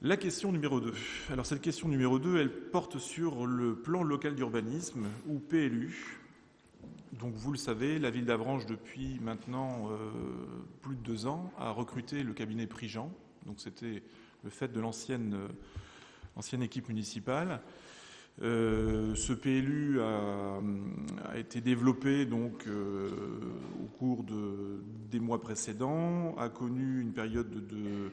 La question numéro 2. Alors cette question numéro 2, elle porte sur le plan local d'urbanisme, ou PLU. Donc vous le savez, la ville d'Avranches, depuis maintenant plus de 2 ans, a recruté le cabinet Prigent. Donc c'était le fait de l'ancienne équipe municipale. Ce PLU a été développé donc, au cours des mois précédents, a connu une période de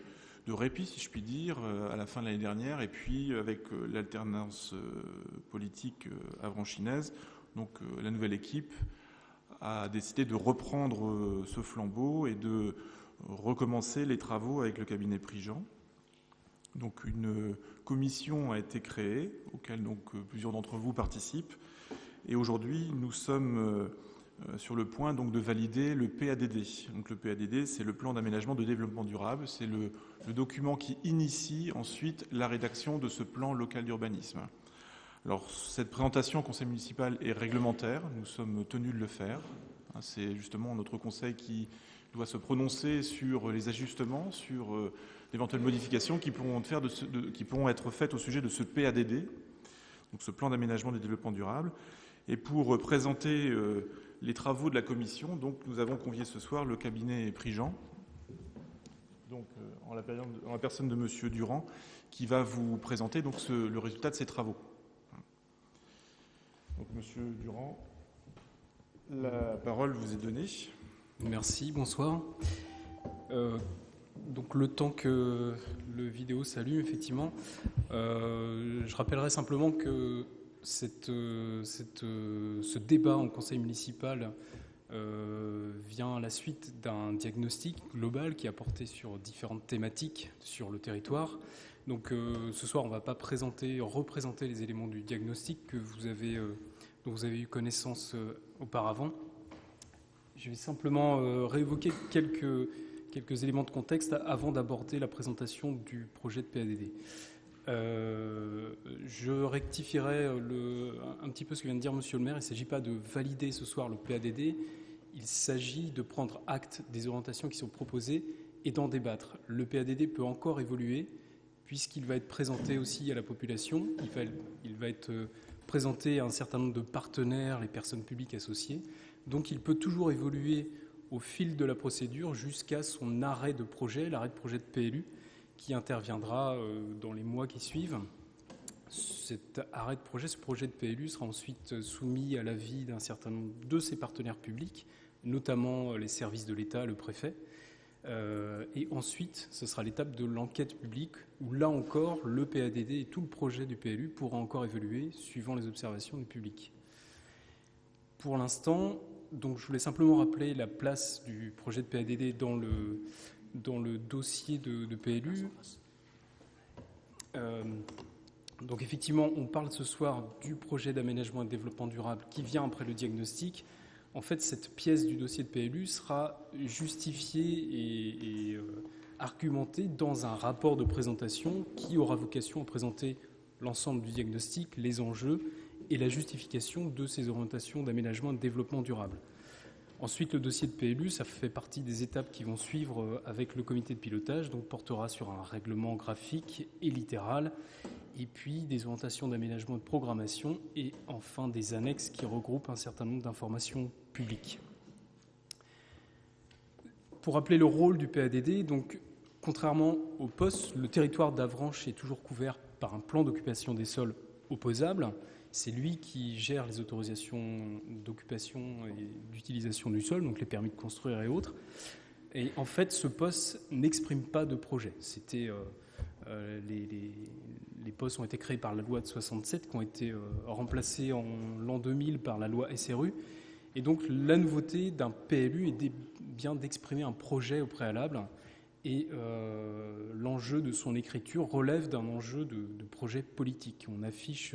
répit, si je puis dire, à la fin de l'année dernière, et puis avec l'alternance politique avranchinaise, donc la nouvelle équipe a décidé de reprendre ce flambeau et de recommencer les travaux avec le cabinet Prigent. Donc une commission a été créée, auquel donc plusieurs d'entre vous participent, et aujourd'hui nous sommes sur le point donc de valider le PADD. Donc le PADD, c'est le plan d'aménagement de développement durable, c'est le document qui initie ensuite la rédaction de ce plan local d'urbanisme. Alors cette présentation au conseil municipal est réglementaire, nous sommes tenus de le faire. C'est justement notre conseil qui doit se prononcer sur les ajustements, sur d'éventuelles modifications qui pourront être faites au sujet de ce PADD, donc ce plan d'aménagement des développements durables. Et pour présenter les travaux de la commission, donc nous avons convié ce soir le cabinet Prigent, donc en la personne de Monsieur Durand, qui va vous présenter donc le résultat de ces travaux. Donc Monsieur Durand, la parole vous est donnée. Merci, bonsoir. Donc le temps que le vidéo s'allume, effectivement, je rappellerai simplement que ce débat en conseil municipal vient à la suite d'un diagnostic global qui a porté sur différentes thématiques sur le territoire. Donc ce soir, on ne va pas représenter les éléments du diagnostic dont vous avez eu connaissance auparavant. Je vais simplement réévoquer quelques éléments de contexte avant d'aborder la présentation du projet de PADD. Je rectifierai un petit peu ce que vient de dire Monsieur le maire. Il ne s'agit pas de valider ce soir le PADD, il s'agit de prendre acte des orientations qui sont proposées et d'en débattre. Le PADD peut encore évoluer puisqu'il va être présenté aussi à la population, il va être présenté à un certain nombre de partenaires, les personnes publiques associées. Donc il peut toujours évoluer au fil de la procédure jusqu'à son l'arrêt de projet de PLU, qui interviendra dans les mois qui suivent. Cet arrêt de projet, ce projet de PLU sera ensuite soumis à l'avis d'un certain nombre de ses partenaires publics, notamment les services de l'État, le préfet. Et ensuite, ce sera l'étape de l'enquête publique, où là encore, le PADD et tout le projet du PLU pourra encore évoluer suivant les observations du public. Pour l'instant, donc je voulais simplement rappeler la place du projet de PADD dans le dossier de PLU. Donc effectivement, on parle ce soir du projet d'aménagement et de développement durable qui vient après le diagnostic. En fait, cette pièce du dossier de PLU sera justifiée et argumentée dans un rapport de présentation qui aura vocation à présenter l'ensemble du diagnostic, les enjeux et la justification de ces orientations d'aménagement et de développement durable. Ensuite, le dossier de PLU, ça fait partie des étapes qui vont suivre avec le comité de pilotage, donc portera sur un règlement graphique et littéral, et puis des orientations d'aménagement et de programmation, et enfin des annexes qui regroupent un certain nombre d'informations publiques. Pour rappeler le rôle du PADD, donc contrairement au POS, le territoire d'Avranches est toujours couvert par un plan d'occupation des sols opposable. C'est lui qui gère les autorisations d'occupation et d'utilisation du sol, donc les permis de construire et autres. Et en fait, ce POS n'exprime pas de projet. Les POS ont été créés par la loi de 67, qui ont été remplacés en l'an 2000 par la loi SRU. Et donc, la nouveauté d'un PLU est bien d'exprimer un projet au préalable. Et l'enjeu de son écriture relève d'un enjeu de projet politique. On affiche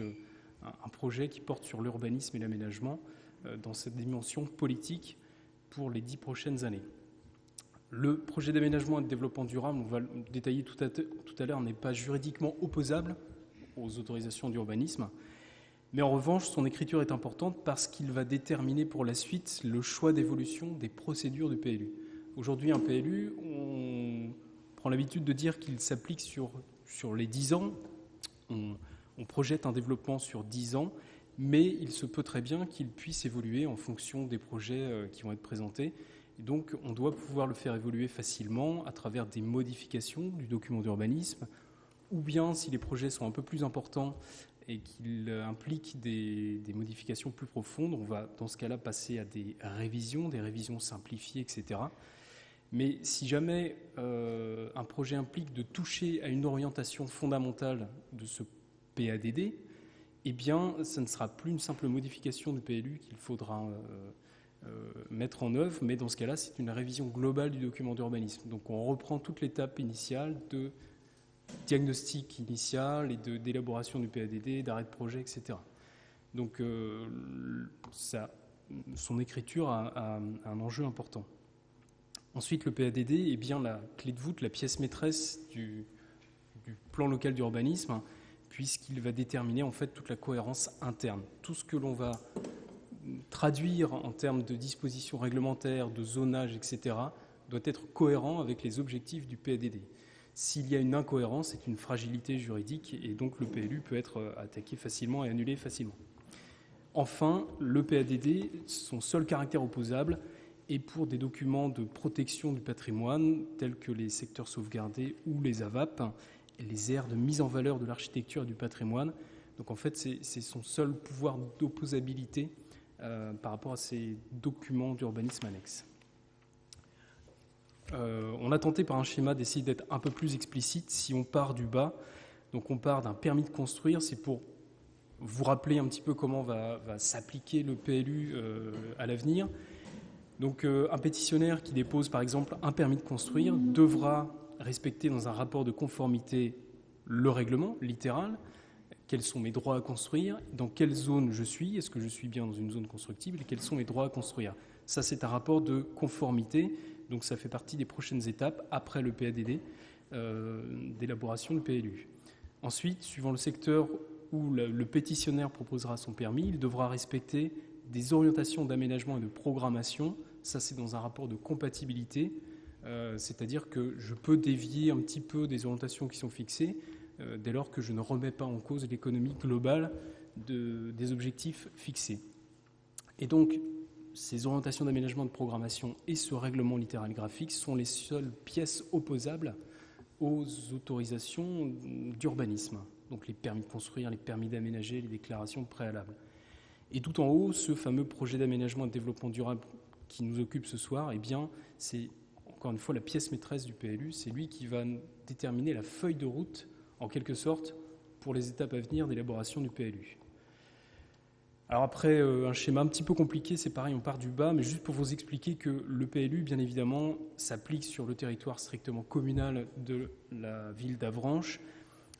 un projet qui porte sur l'urbanisme et l'aménagement dans cette dimension politique pour les 10 prochaines années. Le projet d'aménagement et de développement durable, on va le détailler tout à l'heure, n'est pas juridiquement opposable aux autorisations d'urbanisme. Mais en revanche, son écriture est importante parce qu'il va déterminer pour la suite le choix d'évolution des procédures du PLU. Aujourd'hui, un PLU, on prend l'habitude de dire qu'il s'applique sur sur les 10 ans, on projette un développement sur 10 ans, mais il se peut très bien qu'il puisse évoluer en fonction des projets qui vont être présentés. Et donc, on doit pouvoir le faire évoluer facilement à travers des modifications du document d'urbanisme, ou bien, si les projets sont un peu plus importants et qu'ils impliquent des modifications plus profondes, on va dans ce cas-là passer à des révisions simplifiées, etc. Mais si jamais un projet implique de toucher à une orientation fondamentale de ce PADD, eh bien, ça ne sera plus une simple modification du PLU qu'il faudra mettre en œuvre, mais dans ce cas-là, c'est une révision globale du document d'urbanisme. Donc on reprend toute l'étape initiale de diagnostic initial et d'élaboration du PADD, d'arrêt de projet, etc. Donc son écriture a un enjeu important. Ensuite, le PADD est bien la clé de voûte, la pièce maîtresse du plan local d'urbanisme, puisqu'il va déterminer en fait toute la cohérence interne. Tout ce que l'on va traduire en termes de dispositions réglementaires, de zonage, etc., doit être cohérent avec les objectifs du PADD. S'il y a une incohérence, c'est une fragilité juridique et donc le PLU peut être attaqué facilement et annulé facilement. Enfin, le PADD, son seul caractère opposable est pour des documents de protection du patrimoine tels que les secteurs sauvegardés ou les AVAP, et les aires de mise en valeur de l'architecture et du patrimoine. Donc en fait, c'est son seul pouvoir d'opposabilité par rapport à ces documents d'urbanisme annexes. On a tenté par un schéma d'essayer d'être un peu plus explicite si on part du bas. Donc on part d'un permis de construire, c'est pour vous rappeler un petit peu comment va s'appliquer le PLU à l'avenir. Donc un pétitionnaire qui dépose par exemple un permis de construire devra respecter dans un rapport de conformité le règlement littéral, quels sont mes droits à construire, dans quelle zone je suis, est-ce que je suis bien dans une zone constructible et quels sont mes droits à construire. Ça, c'est un rapport de conformité, donc ça fait partie des prochaines étapes après le PADD d'élaboration du PLU. Ensuite, suivant le secteur où le pétitionnaire proposera son permis, il devra respecter des orientations d'aménagement et de programmation. Ça, c'est dans un rapport de compatibilité, c'est-à-dire que je peux dévier un petit peu des orientations qui sont fixées dès lors que je ne remets pas en cause l'économie globale des objectifs fixés. Et donc, ces orientations d'aménagement de programmation et ce règlement littéral graphique sont les seules pièces opposables aux autorisations d'urbanisme, donc les permis de construire, les permis d'aménager, les déclarations préalables. Et tout en haut, ce fameux projet d'aménagement et de développement durable qui nous occupe ce soir, eh bien, c'est encore une fois la pièce maîtresse du PLU, c'est lui qui va déterminer la feuille de route, en quelque sorte, pour les étapes à venir d'élaboration du PLU. Alors après, un schéma un petit peu compliqué, c'est pareil, on part du bas, mais juste pour vous expliquer que le PLU, bien évidemment, s'applique sur le territoire strictement communal de la ville d'Avranches.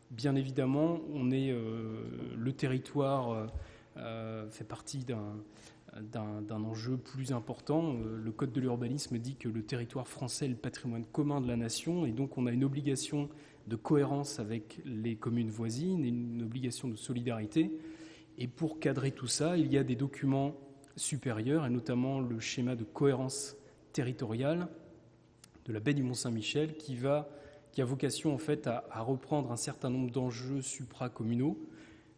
Bien évidemment, le territoire fait partie d'un enjeu plus important. Le Code de l'urbanisme dit que le territoire français est le patrimoine commun de la nation, et donc on a une obligation de cohérence avec les communes voisines et une obligation de solidarité. Et pour cadrer tout ça, il y a des documents supérieurs, et notamment le schéma de cohérence territoriale de la baie du Mont-Saint-Michel, qui a vocation en fait à reprendre un certain nombre d'enjeux supracommunaux.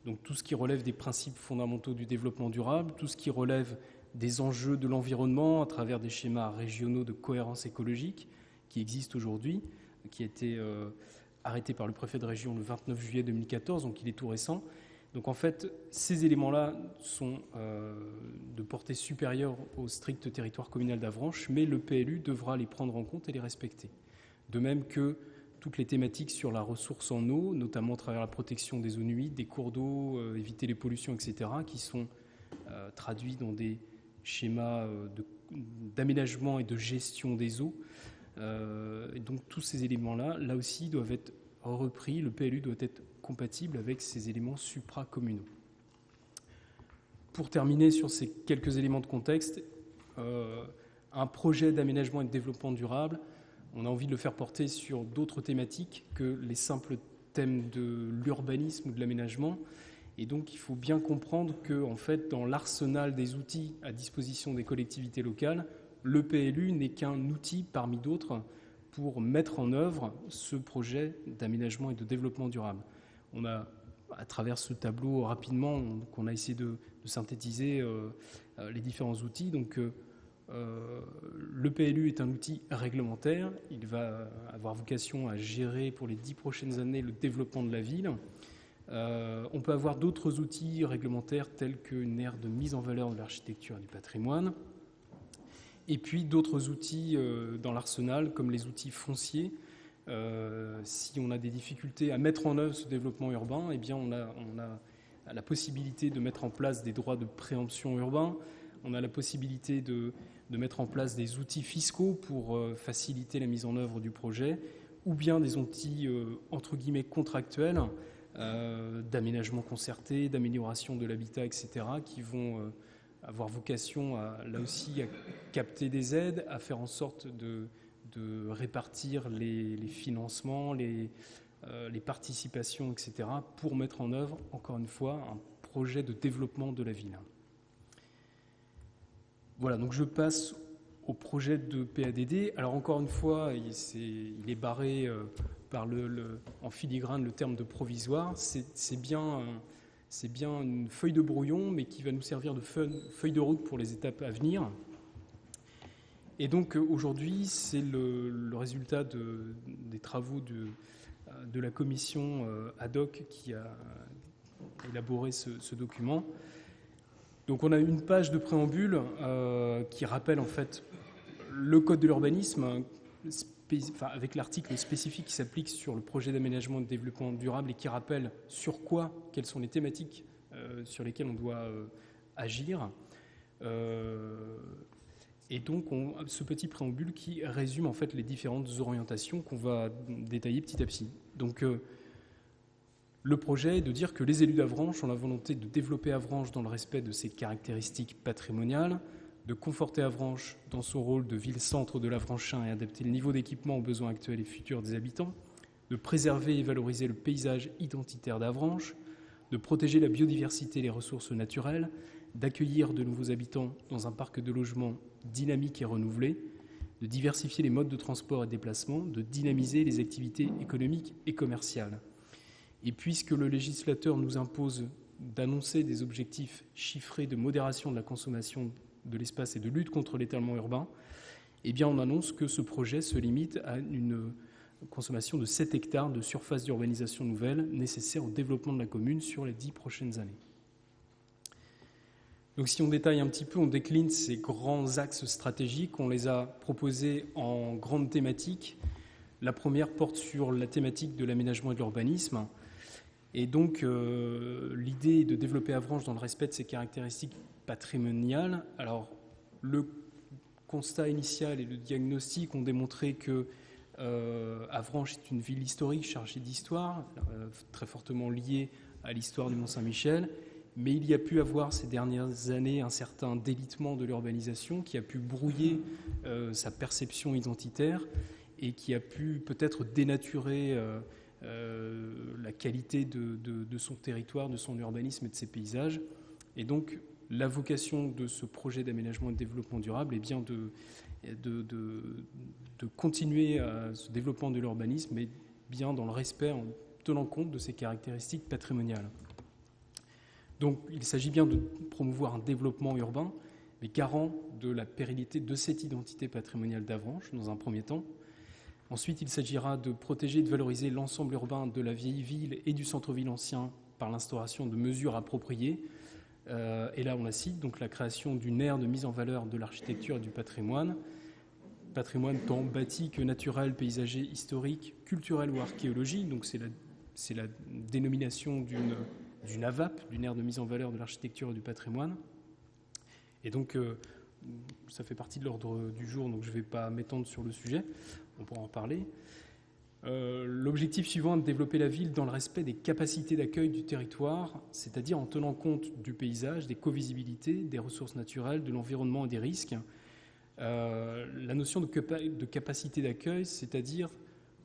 Donc tout ce qui relève des principes fondamentaux du développement durable, tout ce qui relève des enjeux de l'environnement à travers des schémas régionaux de cohérence écologique qui existent aujourd'hui, qui a été arrêté par le préfet de région le 29 juillet 2014, donc il est tout récent. Donc en fait, ces éléments-là sont de portée supérieure au strict territoire communal d'Avranches, mais le PLU devra les prendre en compte et les respecter. De même que toutes les thématiques sur la ressource en eau, notamment à travers la protection des zones humides, des cours d'eau, éviter les pollutions, etc., qui sont traduits dans des schémas d'aménagement et de gestion des eaux. Et donc tous ces éléments-là, là aussi, doivent être repris. Le PLU doit être compatible avec ces éléments supracommunaux. Pour terminer sur ces quelques éléments de contexte, un projet d'aménagement et de développement durable, on a envie de le faire porter sur d'autres thématiques que les simples thèmes de l'urbanisme ou de l'aménagement. Et donc, il faut bien comprendre que, en fait, dans l'arsenal des outils à disposition des collectivités locales, le PLU n'est qu'un outil parmi d'autres pour mettre en œuvre ce projet d'aménagement et de développement durable. On a, à travers ce tableau rapidement, on a essayé de synthétiser les différents outils. Donc, le PLU est un outil réglementaire. Il va avoir vocation à gérer pour les 10 prochaines années le développement de la ville. On peut avoir d'autres outils réglementaires tels qu'une aire de mise en valeur de l'architecture et du patrimoine. Et puis d'autres outils dans l'arsenal, comme les outils fonciers. Si on a des difficultés à mettre en œuvre ce développement urbain, eh bien on a la possibilité de mettre en place des droits de préemption urbains. On a la possibilité de mettre en place des outils fiscaux pour faciliter la mise en œuvre du projet, ou bien des outils entre guillemets contractuels d'aménagement concerté, d'amélioration de l'habitat, etc., qui vont avoir vocation là aussi à capter des aides, à faire en sorte de répartir les financements, les participations, etc., pour mettre en œuvre, encore une fois, un projet de développement de la ville. Voilà, donc je passe au projet de PADD. Alors encore une fois, il est barré par en filigrane le terme de provisoire. C'est bien une feuille de brouillon, mais qui va nous servir de feuille de route pour les étapes à venir. Et donc aujourd'hui, c'est le résultat des travaux de la commission ad hoc qui a élaboré ce document. Donc on a une page de préambule qui rappelle en fait le code de l'urbanisme, avec l'article spécifique qui s'applique sur le projet d'aménagement et de développement durable et qui rappelle quelles sont les thématiques sur lesquelles on doit agir. Et donc ce petit préambule qui résume en fait les différentes orientations qu'on va détailler petit à petit. Donc le projet est de dire que les élus d'Avranches ont la volonté de développer Avranches dans le respect de ses caractéristiques patrimoniales, de conforter Avranches dans son rôle de ville-centre de l'Avranchin et adapter le niveau d'équipement aux besoins actuels et futurs des habitants, de préserver et valoriser le paysage identitaire d'Avranches, de protéger la biodiversité et les ressources naturelles, d'accueillir de nouveaux habitants dans un parc de logements dynamique et renouvelé, de diversifier les modes de transport et de déplacement, de dynamiser les activités économiques et commerciales. Et puisque le législateur nous impose d'annoncer des objectifs chiffrés de modération de la consommation de l'espace et de lutte contre l'étalement urbain, eh bien on annonce que ce projet se limite à une consommation de 7 hectares de surface d'urbanisation nouvelle nécessaire au développement de la commune sur les 10 prochaines années. Donc si on détaille un petit peu, on décline ces grands axes stratégiques, on les a proposés en grandes thématiques. La première porte sur la thématique de l'aménagement et de l'urbanisme. Et donc, l'idée est de développer Avranches dans le respect de ses caractéristiques patrimoniales. Alors, le constat initial et le diagnostic ont démontré que Avranches est une ville historique chargée d'histoire, très fortement liée à l'histoire du Mont-Saint-Michel, mais il y a pu avoir ces dernières années un certain délitement de l'urbanisation qui a pu brouiller sa perception identitaire et qui a pu peut-être dénaturer la qualité de son territoire, de son urbanisme et de ses paysages. Et donc, la vocation de ce projet d'aménagement et de développement durable est bien de continuer à ce développement de l'urbanisme, mais bien dans le respect, en tenant compte de ses caractéristiques patrimoniales. Donc, il s'agit bien de promouvoir un développement urbain, mais garant de la pérennité de cette identité patrimoniale d'Avranches, dans un premier temps. Ensuite, il s'agira de protéger et de valoriser l'ensemble urbain de la vieille ville et du centre-ville ancien par l'instauration de mesures appropriées. Et là, on la cite, donc la création d'une aire de mise en valeur de l'architecture et du patrimoine tant bâti que naturel, paysager, historique, culturel ou archéologique. Donc c'est la dénomination d'une AVAP, d'une aire de mise en valeur de l'architecture et du patrimoine. Et donc, ça fait partie de l'ordre du jour, donc je ne vais pas m'étendre sur le sujet. On pourra en parler. L'objectif suivant est de développer la ville dans le respect des capacités d'accueil du territoire, c'est-à-dire en tenant compte du paysage, des covisibilités, des ressources naturelles, de l'environnement et des risques. La notion de capacité d'accueil, c'est-à-dire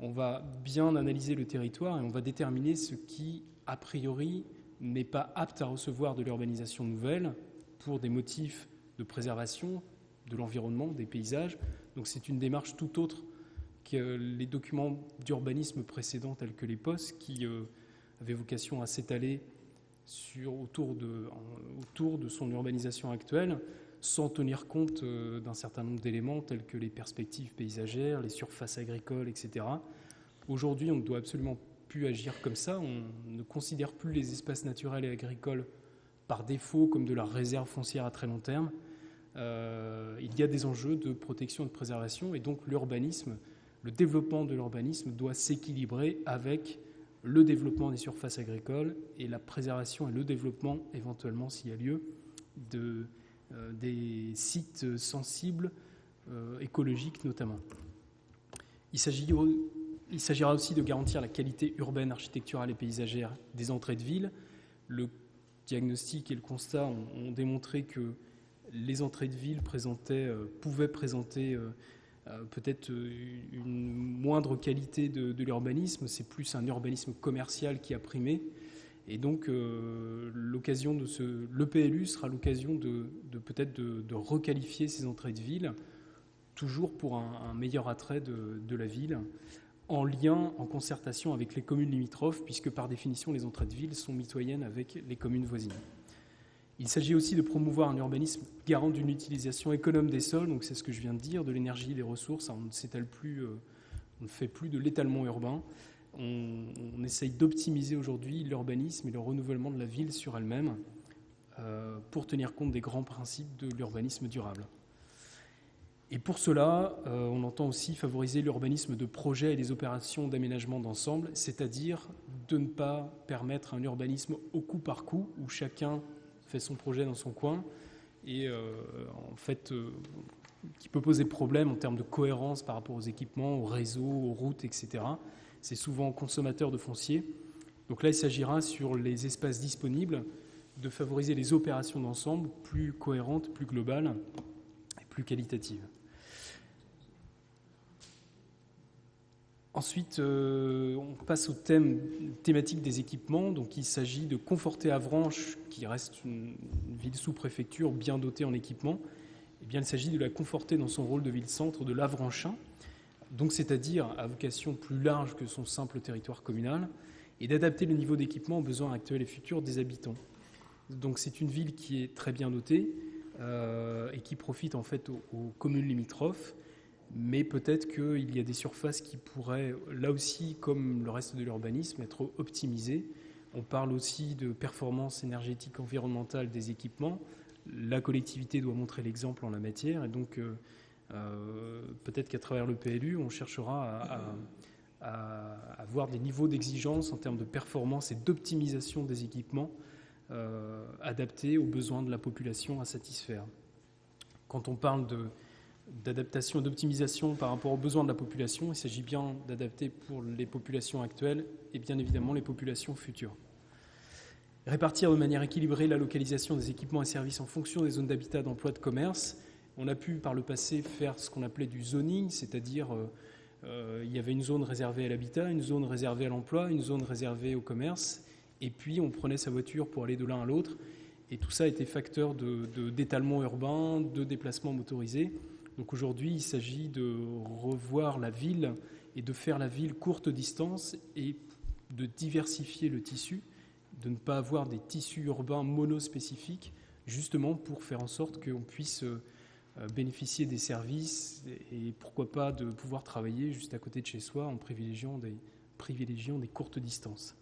on va bien analyser le territoire et on va déterminer ce qui, a priori, n'est pas apte à recevoir de l'urbanisation nouvelle pour des motifs de préservation de l'environnement, des paysages. Donc c'est une démarche tout autre que les documents d'urbanisme précédents, tels que les POS, qui avaient vocation à s'étaler autour de son urbanisation actuelle, sans tenir compte d'un certain nombre d'éléments tels que les perspectives paysagères, les surfaces agricoles, etc. Aujourd'hui, on ne doit absolument plus agir comme ça. On ne considère plus les espaces naturels et agricoles par défaut comme de la réserve foncière à très long terme. Il y a des enjeux de protection et de préservation, et donc l'urbanisme, le développement de l'urbanisme doit s'équilibrer avec le développement des surfaces agricoles et la préservation et le développement, éventuellement s'il y a lieu, des sites sensibles, écologiques notamment. Il s'agira aussi de garantir la qualité urbaine, architecturale et paysagère des entrées de ville. Le diagnostic et le constat ont démontré que les entrées de ville pouvaient présenter peut-être une moindre qualité de l'urbanisme. C'est plus un urbanisme commercial qui a primé. Et donc, le PLU sera l'occasion peut-être de requalifier ces entrées de ville, toujours pour un meilleur attrait de la ville, en lien, en concertation avec les communes limitrophes, puisque par définition, les entrées de ville sont mitoyennes avec les communes voisines. Il s'agit aussi de promouvoir un urbanisme garant d'une utilisation économe des sols, donc c'est ce que je viens de dire, de l'énergie, des ressources. On ne s'étale plus, on ne fait plus de l'étalement urbain. On essaye d'optimiser aujourd'hui l'urbanisme et le renouvellement de la ville sur elle-même pour tenir compte des grands principes de l'urbanisme durable. Et pour cela, on entend aussi favoriser l'urbanisme de projet et les opérations d'aménagement d'ensemble, c'est-à-dire de ne pas permettre un urbanisme au coup par coup, où chacun fait son projet dans son coin, et qui peut poser problème en termes de cohérence par rapport aux équipements, aux réseaux, aux routes, etc. C'est souvent consommateur de foncier. Donc là, il s'agira, sur les espaces disponibles, de favoriser les opérations d'ensemble plus cohérentes, plus globales et plus qualitatives. Ensuite, on passe au thématique des équipements. Donc, il s'agit de conforter Avranches, qui reste une ville sous-préfecture bien dotée en équipements. Eh bien, il s'agit de la conforter dans son rôle de ville-centre de l'Avranchin, donc c'est-à-dire à vocation plus large que son simple territoire communal, et d'adapter le niveau d'équipement aux besoins actuels et futurs des habitants. Donc, c'est une ville qui est très bien dotée et qui profite en fait aux communes limitrophes. Mais peut-être qu'il y a des surfaces qui pourraient, là aussi, comme le reste de l'urbanisme, être optimisées. On parle aussi de performance énergétique environnementale des équipements. La collectivité doit montrer l'exemple en la matière. Et donc, peut-être qu'à travers le PLU, on cherchera à avoir des niveaux d'exigence en termes de performance et d'optimisation des équipements adaptés aux besoins de la population à satisfaire. Quand on parle d'adaptation et d'optimisation par rapport aux besoins de la population, il s'agit bien d'adapter pour les populations actuelles et bien évidemment les populations futures. Répartir de manière équilibrée la localisation des équipements et services en fonction des zones d'habitat, d'emploi, de commerce. On a pu par le passé faire ce qu'on appelait du zoning, c'est-à-dire il y avait une zone réservée à l'habitat, une zone réservée à l'emploi, une zone réservée au commerce, et puis on prenait sa voiture pour aller de l'un à l'autre, et tout ça était facteur d'étalement urbain, de déplacement motorisé. Donc aujourd'hui, il s'agit de revoir la ville et de faire la ville courte distance et de diversifier le tissu, de ne pas avoir des tissus urbains monospécifiques, justement pour faire en sorte qu'on puisse bénéficier des services et pourquoi pas de pouvoir travailler juste à côté de chez soi en privilégiant des courtes distances.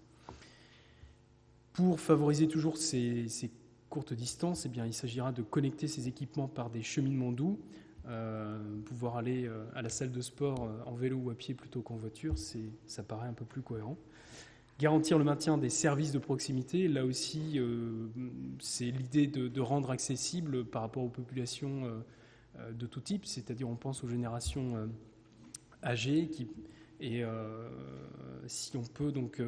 Pour favoriser toujours ces courtes distances, eh bien, il s'agira de connecter ces équipements par des cheminements doux. Pouvoir aller à la salle de sport en vélo ou à pied plutôt qu'en voiture, ça paraît un peu plus cohérent. Garantir le maintien des services de proximité, là aussi, c'est l'idée de rendre accessible par rapport aux populations de tout type, c'est-à-dire on pense aux générations âgées et si on peut donc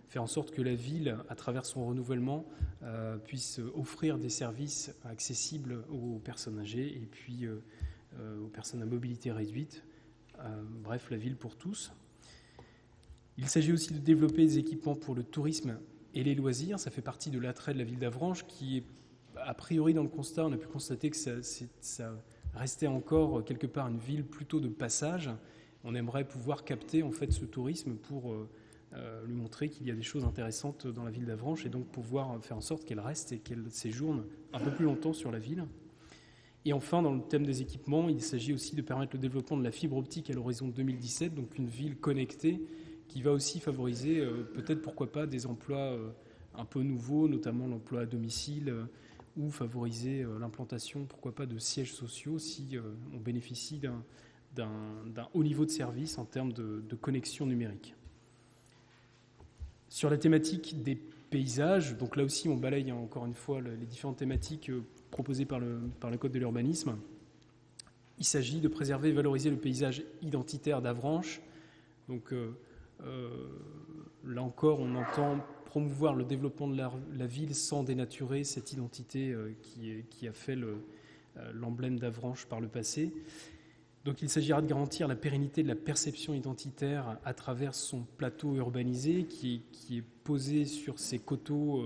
faire en sorte que la ville, à travers son renouvellement, puisse offrir des services accessibles aux personnes âgées et puis aux personnes à mobilité réduite, bref, la ville pour tous. Il s'agit aussi de développer des équipements pour le tourisme et les loisirs. Ça fait partie de l'attrait de la ville d'Avranches qui est, a priori dans le constat, on a pu constater que ça restait encore quelque part une ville plutôt de passage. on aimerait pouvoir capter en fait ce tourisme pour lui montrer qu'il y a des choses intéressantes dans la ville d'Avranches et donc pouvoir faire en sorte qu'elle reste et qu'elle séjourne un peu plus longtemps sur la ville. Et enfin, dans le thème des équipements, il s'agit aussi de permettre le développement de la fibre optique à l'horizon 2017, donc une ville connectée qui va aussi favoriser peut-être, pourquoi pas, des emplois un peu nouveaux, notamment l'emploi à domicile, ou favoriser l'implantation, pourquoi pas, de sièges sociaux si on bénéficie d'un haut niveau de service en termes de connexion numérique. Sur la thématique des paysages, donc là aussi on balaye encore une fois les différentes thématiques proposées par le Code de l'urbanisme. Il s'agit de préserver et valoriser le paysage identitaire d'Avranches. Donc là encore, on entend promouvoir le développement de la ville sans dénaturer cette identité qui a fait l'emblème d'Avranches par le passé. Donc il s'agira de garantir la pérennité de la perception identitaire à travers son plateau urbanisé qui est posé sur ces coteaux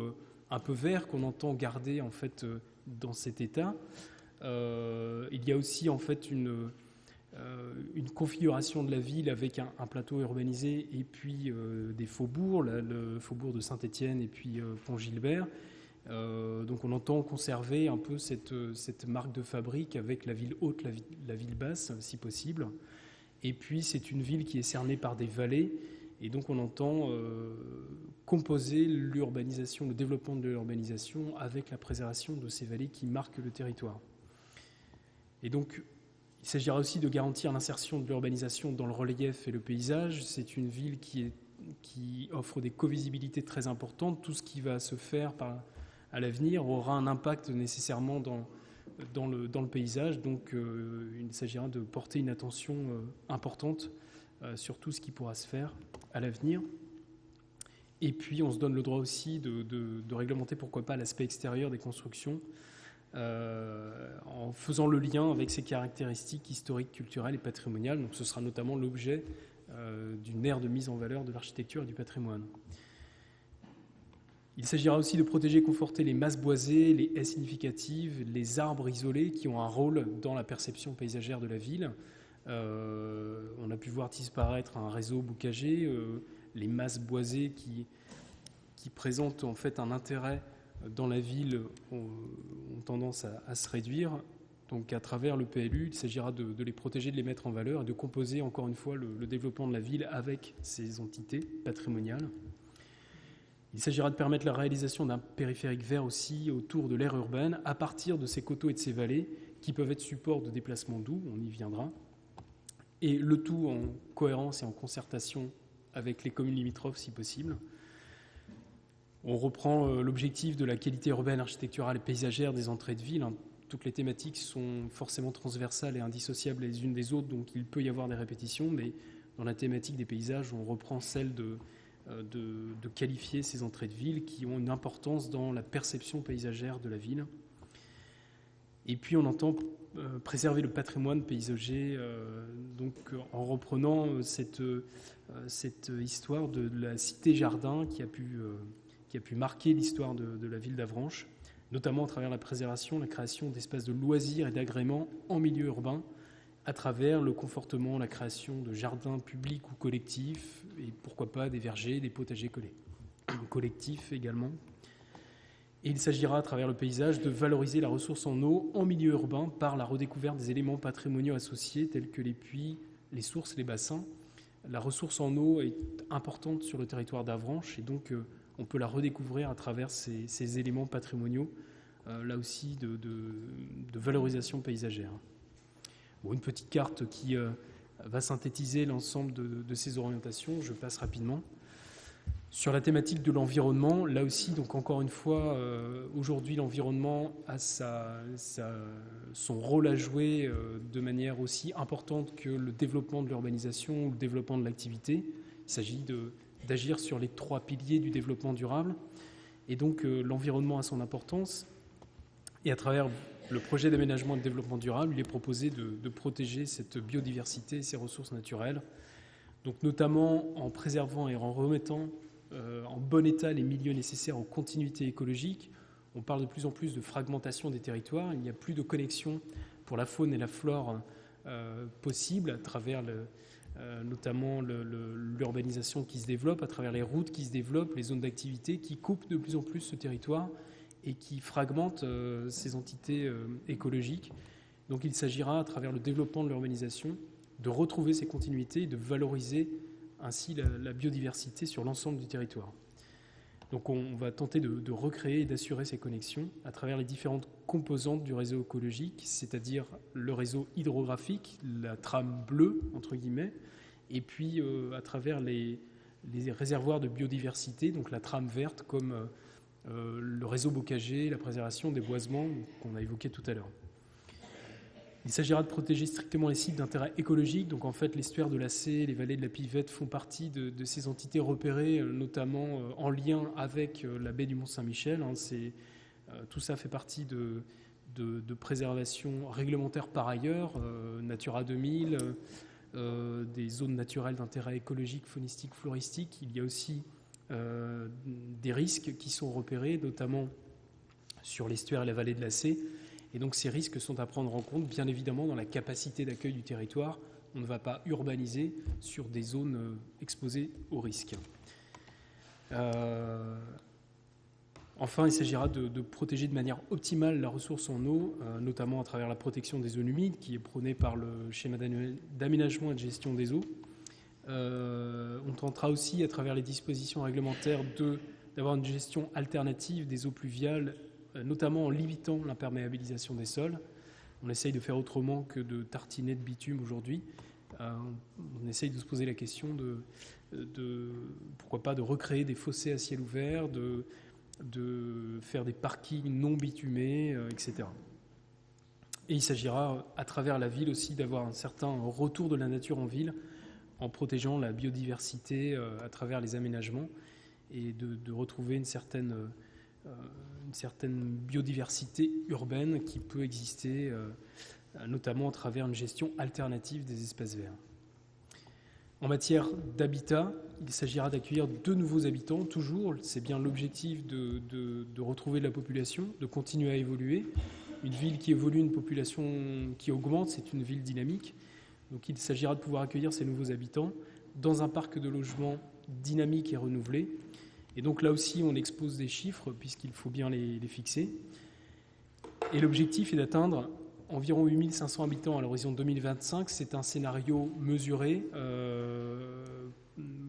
un peu verts qu'on entend garder en fait dans cet état. Il y a aussi en fait une configuration de la ville avec un plateau urbanisé et puis des faubourgs, le faubourg de Saint-Étienne et puis Pont-Gilbert. Donc on entend conserver un peu cette marque de fabrique avec la ville haute, la ville basse, si possible. Et puis c'est une ville qui est cernée par des vallées, et donc on entend composer l'urbanisation, le développement de l'urbanisation avec la préservation de ces vallées qui marquent le territoire. Et donc il s'agira aussi de garantir l'insertion de l'urbanisation dans le relief et le paysage. C'est une ville qui offre des covisibilités très importantes. Tout ce qui va se faire à l'avenir aura un impact nécessairement dans le paysage. Donc il s'agira de porter une attention importante sur tout ce qui pourra se faire à l'avenir. Et puis on se donne le droit aussi de réglementer, pourquoi pas, l'aspect extérieur des constructions, en faisant le lien avec ses caractéristiques historiques, culturelles et patrimoniales. Donc ce sera notamment l'objet d'une aire de mise en valeur de l'architecture et du patrimoine. Il s'agira aussi de protéger et conforter les masses boisées, les haies significatives, les arbres isolés qui ont un rôle dans la perception paysagère de la ville. On a pu voir disparaître un réseau boucager, les masses boisées qui présentent en fait un intérêt dans la ville ont tendance à se réduire. Donc à travers le PLU, il s'agira de les protéger, de les mettre en valeur et de composer encore une fois le développement de la ville avec ces entités patrimoniales. Il s'agira de permettre la réalisation d'un périphérique vert aussi autour de l'aire urbaine à partir de ces coteaux et de ces vallées qui peuvent être support de déplacements doux, on y viendra, et le tout en cohérence et en concertation avec les communes limitrophes si possible. On reprend l'objectif de la qualité urbaine, architecturale et paysagère des entrées de ville. Toutes les thématiques sont forcément transversales et indissociables les unes des autres, donc il peut y avoir des répétitions, mais dans la thématique des paysages, on reprend celle de qualifier ces entrées de ville qui ont une importance dans la perception paysagère de la ville. Et puis on entend préserver le patrimoine paysager, donc en reprenant cette histoire de la cité-jardin qui a pu marquer l'histoire de la ville d'Avranches, notamment à travers la préservation, la création d'espaces de loisirs et d'agréments en milieu urbain, à travers le confortement, la création de jardins publics ou collectifs, et pourquoi pas des vergers, des potagers collectifs également. Et il s'agira, à travers le paysage, de valoriser la ressource en eau en milieu urbain par la redécouverte des éléments patrimoniaux associés, tels que les puits, les sources, les bassins. La ressource en eau est importante sur le territoire d'Avranches, et donc on peut la redécouvrir à travers ces éléments patrimoniaux, là aussi de valorisation paysagère. Bon, une petite carte qui va synthétiser l'ensemble de ces orientations, je passe rapidement. Sur la thématique de l'environnement, là aussi, donc encore une fois, aujourd'hui l'environnement a son rôle à jouer de manière aussi importante que le développement de l'urbanisation ou le développement de l'activité. Il s'agit d'agir sur les 3 piliers du développement durable. Et donc l'environnement a son importance. Et à travers le projet d'aménagement et de développement durable, il est proposé de protéger cette biodiversité et ces ressources naturelles. Donc notamment en préservant et en remettant en bon état les milieux nécessaires aux continuités écologiques. On parle de plus en plus de fragmentation des territoires. Il n'y a plus de connexion pour la faune et la flore possible à travers notamment l'urbanisation qui se développe à travers les routes qui se développent, les zones d'activité qui coupent de plus en plus ce territoire et qui fragmentent ces entités écologiques. Donc il s'agira, à travers le développement de l'urbanisation, de retrouver ces continuités et de valoriser ainsi la biodiversité sur l'ensemble du territoire. Donc on va tenter de recréer et d'assurer ces connexions à travers les différentes composantes du réseau écologique, c'est-à-dire le réseau hydrographique, la trame bleue, entre guillemets, et puis à travers les réservoirs de biodiversité, donc la trame verte, comme le réseau bocager, la préservation des boisements qu'on a évoqué tout à l'heure. Il s'agira de protéger strictement les sites d'intérêt écologique. Donc en fait, l'estuaire de la Cé, les vallées de la Pivette font partie de ces entités repérées, notamment en lien avec la baie du Mont-Saint-Michel. Tout ça fait partie de préservation réglementaire par ailleurs, Natura 2000, des zones naturelles d'intérêt écologique, faunistique, floristique. Il y a aussi des risques qui sont repérés, notamment sur l'estuaire et la vallée de la Cé. Et donc ces risques sont à prendre en compte, bien évidemment, dans la capacité d'accueil du territoire. On ne va pas urbaniser sur des zones exposées aux risques. Enfin, il s'agira de protéger de manière optimale la ressource en eau, notamment à travers la protection des zones humides, qui est prônée par le schéma d'aménagement et de gestion des eaux. On tentera aussi, à travers les dispositions réglementaires, d'avoir une gestion alternative des eaux pluviales, notamment en limitant l'imperméabilisation des sols. On essaye de faire autrement que de tartiner de bitume aujourd'hui. On essaye de se poser la question pourquoi pas de recréer des fossés à ciel ouvert, de faire des parkings non bitumés, etc. Et il s'agira, à travers la ville aussi, d'avoir un certain retour de la nature en ville en protégeant la biodiversité à travers les aménagements et de retrouver une certaine biodiversité urbaine qui peut exister, notamment à travers une gestion alternative des espaces verts. En matière d'habitat, il s'agira d'accueillir de nouveaux habitants, toujours, c'est bien l'objectif de retrouver de la population, de continuer à évoluer. Une ville qui évolue, une population qui augmente, c'est une ville dynamique. Donc il s'agira de pouvoir accueillir ces nouveaux habitants dans un parc de logements dynamique et renouvelé. Et donc là aussi, on expose des chiffres, puisqu'il faut bien les fixer. Et l'objectif est d'atteindre environ 8500 habitants à l'horizon 2025. C'est un scénario mesuré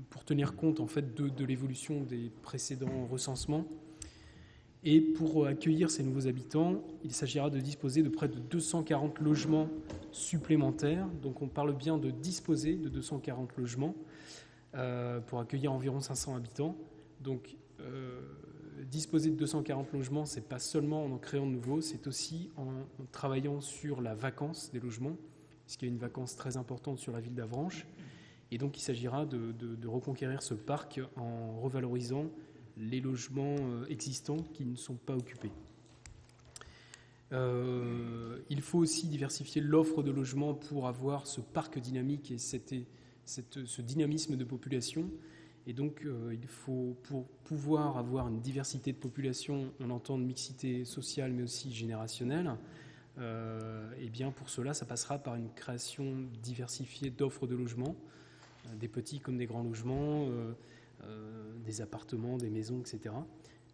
pour tenir compte en fait, de l'évolution des précédents recensements. Et pour accueillir ces nouveaux habitants, il s'agira de disposer de près de 240 logements supplémentaires. Donc on parle bien de disposer de 240 logements pour accueillir environ 500 habitants. Donc, disposer de 240 logements, ce n'est pas seulement en créant de nouveaux, c'est aussi en travaillant sur la vacance des logements, puisqu'il y a une vacance très importante sur la ville d'Avranches. Et donc, il s'agira de reconquérir ce parc en revalorisant les logements existants qui ne sont pas occupés. Il faut aussi diversifier l'offre de logements pour avoir ce parc dynamique et ce dynamisme de population. Et donc, il faut, pour pouvoir avoir une diversité de population, on entend de mixité sociale, mais aussi générationnelle, et bien pour cela, ça passera par une création diversifiée d'offres de logements, des petits comme des grands logements, des appartements, des maisons, etc.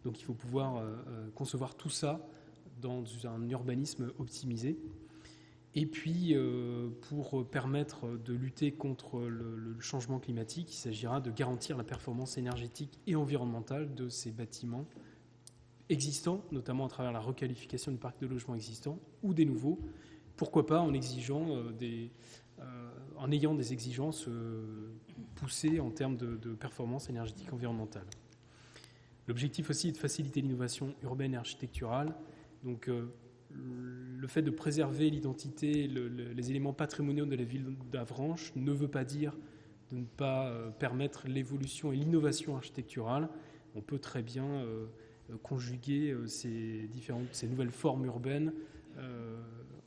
Donc, il faut pouvoir concevoir tout ça dans un urbanisme optimisé. Et puis, pour permettre de lutter contre le changement climatique, il s'agira de garantir la performance énergétique et environnementale de ces bâtiments existants, notamment à travers la requalification du parc de logements existants ou des nouveaux, pourquoi pas en ayant des exigences poussées en termes de performance énergétique environnementale. L'objectif aussi est de faciliter l'innovation urbaine et architecturale. Donc, le fait de préserver l'identité, les éléments patrimoniaux de la ville d'Avranches ne veut pas dire de ne pas permettre l'évolution et l'innovation architecturale. On peut très bien conjuguer ces nouvelles formes urbaines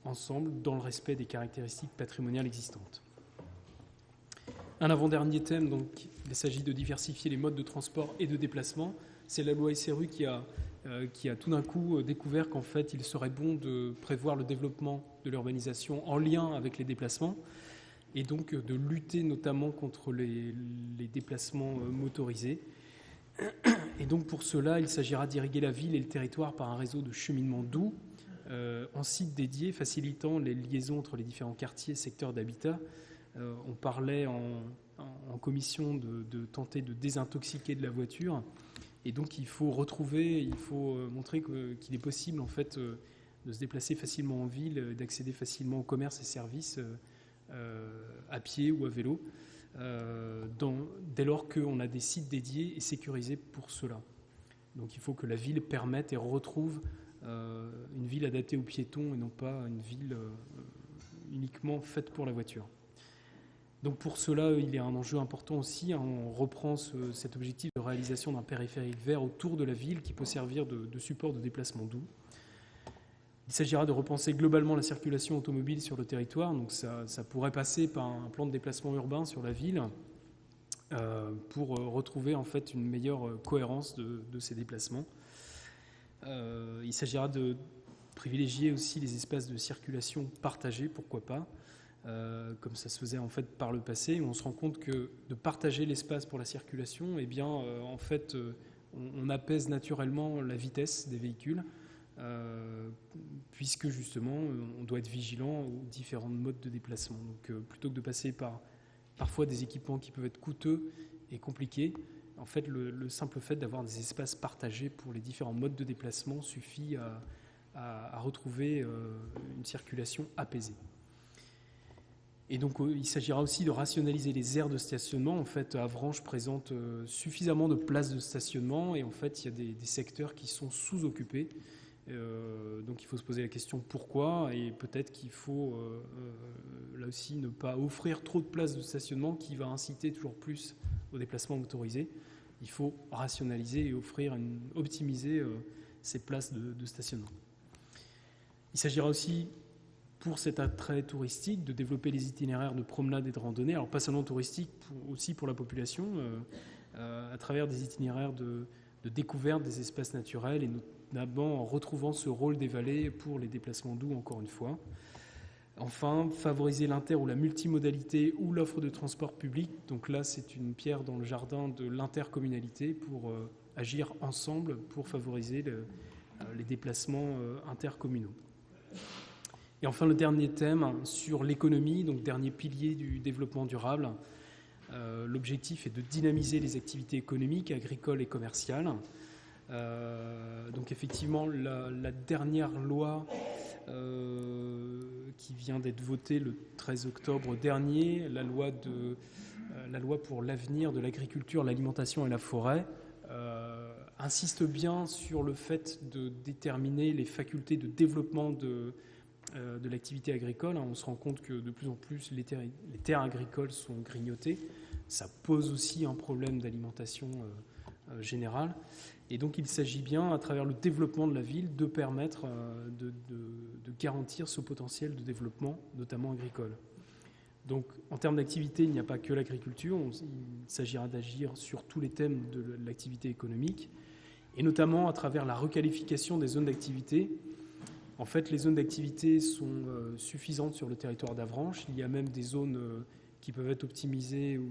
ensemble dans le respect des caractéristiques patrimoniales existantes. Un avant-dernier thème, donc, il s'agit de diversifier les modes de transport et de déplacement. C'est la loi SRU qui a tout d'un coup découvert qu'en fait, il serait bon de prévoir le développement de l'urbanisation en lien avec les déplacements. et donc de lutter notamment contre les déplacements motorisés. Et donc pour cela, il s'agira d'irriguer la ville et le territoire par un réseau de cheminement doux en site dédié, facilitant les liaisons entre les différents quartiers et secteurs d'habitat. On parlait en commission de tenter de désintoxiquer de la voiture, et donc il faut montrer qu'il est possible en fait de se déplacer facilement en ville, d'accéder facilement aux commerces et services à pied ou à vélo, dès lors qu'on a des sites dédiés et sécurisés pour cela. Donc il faut que la ville permette et retrouve une ville adaptée aux piétons et non pas une ville uniquement faite pour la voiture. Donc pour cela, il y a un enjeu important aussi. On reprend cet objectif de réalisation d'un périphérique vert autour de la ville qui peut servir de support de déplacement doux. Il s'agira de repenser globalement la circulation automobile sur le territoire. Donc ça pourrait passer par un plan de déplacement urbain sur la ville pour retrouver en fait une meilleure cohérence de ces déplacements. Il s'agira de privilégier aussi les espaces de circulation partagés, pourquoi pas, comme ça se faisait en fait par le passé. On se rend compte que de partager l'espace pour la circulation, eh bien, en fait, on apaise naturellement la vitesse des véhicules, puisque justement, on doit être vigilant aux différents modes de déplacement. Donc, plutôt que de passer par parfois des équipements qui peuvent être coûteux et compliqués, en fait, le simple fait d'avoir des espaces partagés pour les différents modes de déplacement suffit à retrouver une circulation apaisée. Et donc, il s'agira aussi de rationaliser les aires de stationnement. En fait, Avranches présente suffisamment de places de stationnement et en fait, il y a des secteurs qui sont sous-occupés. Donc, il faut se poser la question pourquoi, et peut-être qu'il faut là aussi ne pas offrir trop de places de stationnement qui va inciter toujours plus au déplacement motorisé. Il faut rationaliser et optimiser ces places de stationnement. Il s'agira aussi, pour cet attrait touristique, de développer les itinéraires de promenade et de randonnée, alors pas seulement touristiques, aussi pour la population, à travers des itinéraires de découverte des espaces naturels, et notamment en retrouvant ce rôle des vallées pour les déplacements doux, encore une fois. Enfin, favoriser l'inter ou la multimodalité ou l'offre de transport public. Donc là, c'est une pierre dans le jardin de l'intercommunalité pour agir ensemble pour favoriser les déplacements intercommunaux. Et enfin, le dernier thème sur l'économie, donc dernier pilier du développement durable. L'objectif est de dynamiser les activités économiques, agricoles et commerciales. Donc effectivement, la dernière loi qui vient d'être votée le 13 octobre dernier, la loi pour l'avenir de l'agriculture, l'alimentation et la forêt, insiste bien sur le fait de déterminer les facultés de développement de l'activité agricole. On se rend compte que de plus en plus les terres agricoles sont grignotées. Ça pose aussi un problème d'alimentation générale. Et donc il s'agit bien, à travers le développement de la ville, de permettre de garantir ce potentiel de développement, notamment agricole. Donc en termes d'activité, il n'y a pas que l'agriculture, il s'agira d'agir sur tous les thèmes de l'activité économique, et notamment à travers la requalification des zones d'activité. En fait, les zones d'activité sont suffisantes sur le territoire d'Avranches. Il y a même des zones qui peuvent être optimisées où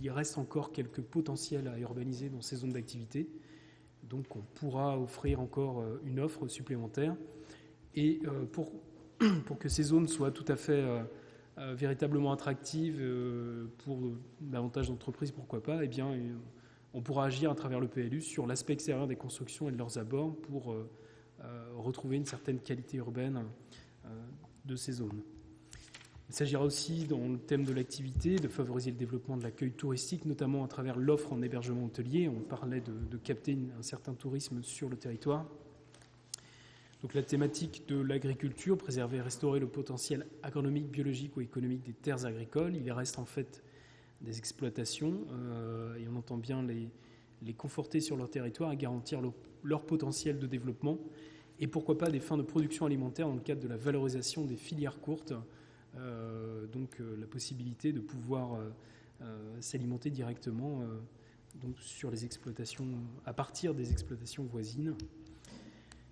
il reste encore quelques potentiels à urbaniser dans ces zones d'activité. Donc on pourra offrir encore une offre supplémentaire. Et pour que ces zones soient tout à fait véritablement attractives pour davantage d'entreprises, pourquoi pas, eh bien, on pourra agir à travers le PLU sur l'aspect extérieur des constructions et de leurs abords pour retrouver une certaine qualité urbaine de ces zones. Il s'agira aussi, dans le thème de l'activité, de favoriser le développement de l'accueil touristique, notamment à travers l'offre en hébergement hôtelier. On parlait de capter un certain tourisme sur le territoire. Donc la thématique de l'agriculture, préserver et restaurer le potentiel agronomique, biologique ou économique des terres agricoles. Il reste en fait des exploitations et on entend bien les conforter sur leur territoire et garantir leur potentiel de développement. Et pourquoi pas des fins de production alimentaire dans le cadre de la valorisation des filières courtes. Donc la possibilité de pouvoir s'alimenter directement donc sur les exploitations, à partir des exploitations voisines.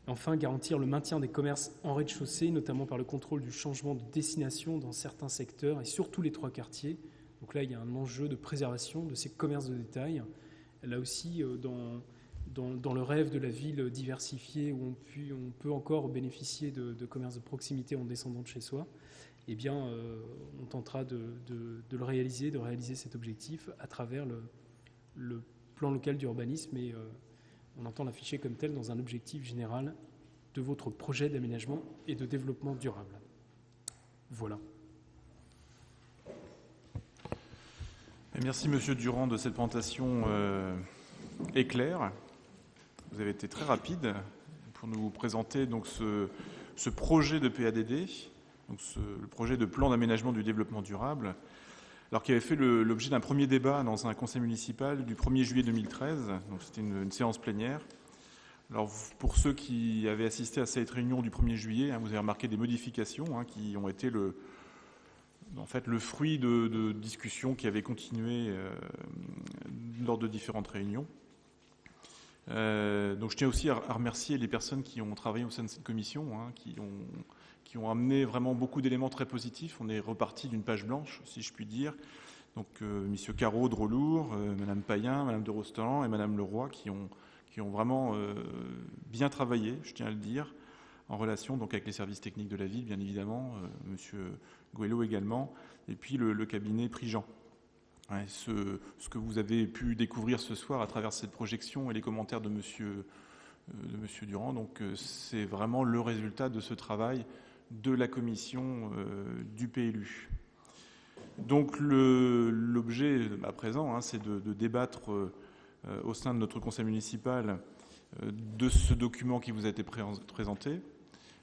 Enfin, garantir le maintien des commerces en rez-de-chaussée, notamment par le contrôle du changement de destination dans certains secteurs et surtout les 3 quartiers. Donc là, il y a un enjeu de préservation de ces commerces de détail. Là aussi, dans le rêve de la ville diversifiée où on peut encore bénéficier de commerces de proximité en descendant de chez soi, eh bien, on tentera de le réaliser, de réaliser cet objectif à travers le plan local d'urbanisme et on entend l'afficher comme tel dans un objectif général de votre projet d'aménagement et de développement durable. Voilà. Merci Monsieur Durand de cette présentation éclair. Vous avez été très rapide pour nous présenter donc ce projet de PADD, donc le projet de plan d'aménagement du développement durable, alors qui avait fait l'objet d'un premier débat dans un conseil municipal du 1er juillet 2013. Donc c'était une séance plénière. Alors pour ceux qui avaient assisté à cette réunion du 1er juillet, vous avez remarqué des modifications qui ont été le fruit de discussions qui avaient continué lors de différentes réunions. Donc je tiens aussi à remercier les personnes qui ont travaillé au sein de cette commission, qui ont amené vraiment beaucoup d'éléments très positifs. On est reparti d'une page blanche, si je puis dire. Donc Monsieur Caro de Relour, Madame Payen, Madame de Rostelan et Madame Leroy qui ont vraiment bien travaillé, je tiens à le dire, en relation donc avec les services techniques de la ville, bien évidemment, Monsieur Goëlo également, et puis le cabinet Prigent. Ouais, ce que vous avez pu découvrir ce soir à travers cette projection et les commentaires de Monsieur Durand, donc c'est vraiment le résultat de ce travail de la commission du PLU. Donc l'objet à présent, c'est de débattre au sein de notre conseil municipal de ce document qui vous a été présenté,